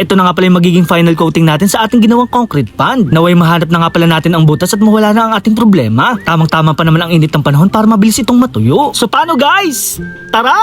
ito na nga pala yung magiging final coating natin sa ating ginawang concrete pond. Naway mahanap na nga pala natin ang butas at mawala na ang ating problema. Tamang-tama pa naman ang init ng panahon para mabilis itong matuyo. So paano guys? Tara!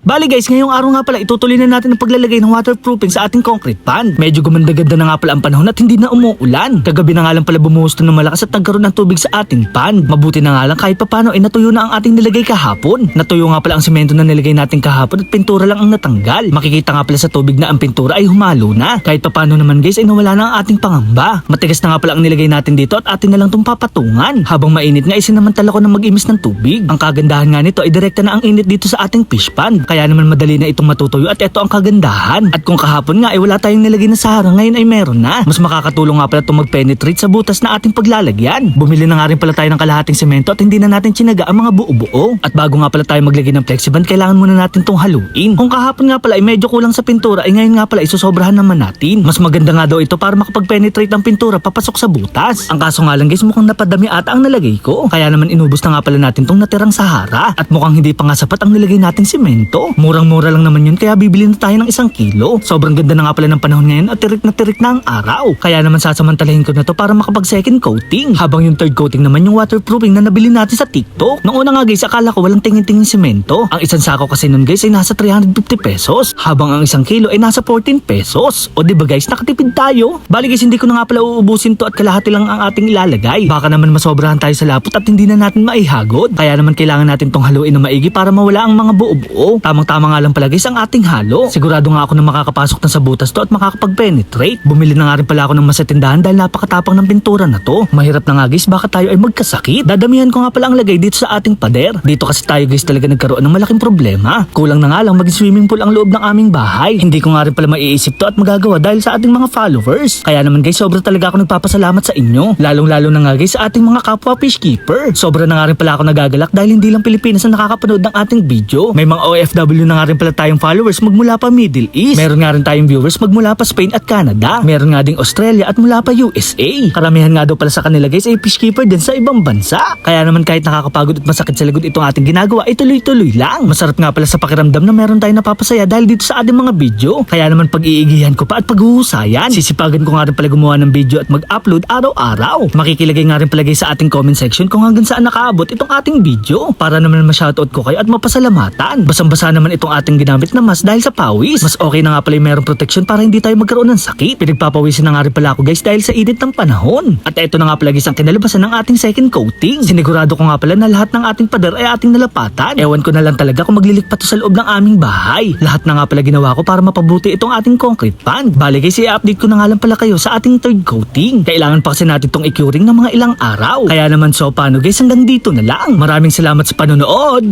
Bali guys, ngayong araw nga pala itutuloy na natin ang paglalagay ng waterproofing sa ating concrete pond. Medyo gumanda-ganda na nga pala ang panahon at hindi na umuulan. Kagabi na nga lang pala bumuhos to ng malakas at nagkaroon ng tubig sa ating pond. Mabuti na nga lang kahit papano ay natuyo na ang ating nilagay kahapon. Natuyo nga pala ang semento na nilagay natin kahapon at pintura lang ang natanggal. Makikita nga pala sa tubig na ang pintura ay humalo na. Kahit papano naman guys ay nawala na ang ating pangamba. Matigas na nga pala ang nilagay natin dito at atin na lang itong papatungan. Habang mainit nga isinamantala ko ng mag-imis ng tubig. Ang kagandahan nga nito ay direkta na ang init dito sa ating fish pond. Kaya naman madali na itong matutuyo at ito ang kagandahan. At kung kahapon nga ay wala tayong nilagay na sahara, ngayon ay meron na. Mas makakatulong nga pala itong mag-penetrate sa butas na ating paglalagyan. Bumili na nga rin pala tayo ng kalahating semento at hindi na natin tsinaga ang mga buo-buo. At bago nga pala tayo maglagay ng flexiband, kailangan muna natin itong haluin. Kung kahapon nga pala ay medyo kulang sa pintura, ay ngayon nga pala isusobrahan naman natin. Mas maganda nga daw ito para makapag-penetrate ang pintura papasok sa butas. Ang kaso nga lang guys, mukhang napadami ata ang nalagay ko. Kaya naman inubos na nga pala natin itong natirang sahara. At mukhang hindi pa nga sapat ang nilagay nating semento. Murang-mura lang naman yun, kaya bibili na tayo ng 1 kilo. Sobrang ganda na nga pala ng panahon ngayon at tirik na ang araw. Kaya naman sasamantalahin ko na to para makapag second coating. Habang yung third coating naman yung waterproofing na nabili natin sa TikTok. Noong una nga guys, akala ko walang tingin-tingin semento. Ang isang sako kasi nun guys ay nasa 350 pesos. Habang ang 1 kilo ay nasa 14 pesos. O diba guys, nakatipid tayo? Bali guys, hindi ko na nga pala uubusin to at kalahati lang ang ating ilalagay. Baka naman masobrahan tayo sa lapot at hindi na natin maihagod. Kaya naman kailangan natin tong haluin na maigi para mawala ang mga buo-buo. Tamang-tama nga lang pala guys ang ating halo. Sigurado nga ako na makakapasok na sa butas to at makakapag-penetrate. Bumili na nga rin pala ako ng masatindahan dahil napakatapang ng pintura na to. Mahirap na nga guys, baka tayo ay magkasakit. Dadamihan ko nga pala ang lagay dito sa ating pader. Dito kasi tayo guys talaga nagkaroon ng malaking problema. Kulang na nga lang maging swimming pool ang loob ng aming bahay. Hindi ko nga rin pala maiisip to at magagawa dahil sa ating mga followers. Kaya naman guys, sobra talaga ako nagpapasalamat sa inyo. Lalong-lalo na nga guys sa ating mga kapwa fish keeper. Sobra na nga rin pala ako nagagalak dahil hindi lang Pilipinas ang nakakapanood ng ating video. May mga OFW na nga rin pala tayong followers magmula pa Middle East. Meron nga rin tayong viewers magmula pa Spain at Canada. Meron nga ding Australia at mula pa USA. Karamihan nga daw pala sa kanila guys ay fish keeper din sa ibang bansa. Kaya naman kahit nakakapagod at masakit sa likod itong ating ginagawa ay tuloy-tuloy lang. Masarap nga pala sa pakiramdam na meron tayong napapasaya dahil dito sa ating mga video. Kaya naman pag-iigihan ko pa at paghuhusayan. Sisipagan ko nga rin pala gumawa ng video at mag-upload araw-araw. Makikilagay nga rin pala guys sa ating comment section kung hanggang saan nakaabot itong ating video para naman ma-shoutout ko kayo at mapasalamatan. Basang-basa naman itong ating ginamit na mas dahil sa pawis. Mas okay na nga pala yung merong protection para hindi tayo magkaroon ng sakit. Pinagpapawisin na nga rin pala ako guys dahil sa init ng panahon. At eto na nga pala guys ang kinalabasan ng ating second coating. Sinigurado ko nga pala na lahat ng ating pader ay ating nalapatan. Ewan ko na lang talaga kung maglilikpat to sa loob ng aming bahay. Lahat na nga pala ginawa ko para mapabuti itong ating concrete pond. Bali guys, i-update ko na nga lang pala kayo sa ating third coating. Kailangan pa kasi natin itong i-curing ng mga ilang araw. Kaya naman so paano guys, hanggang dito na lang. Maraming salamat sa panonood.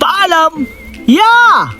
Paalam! Yeah!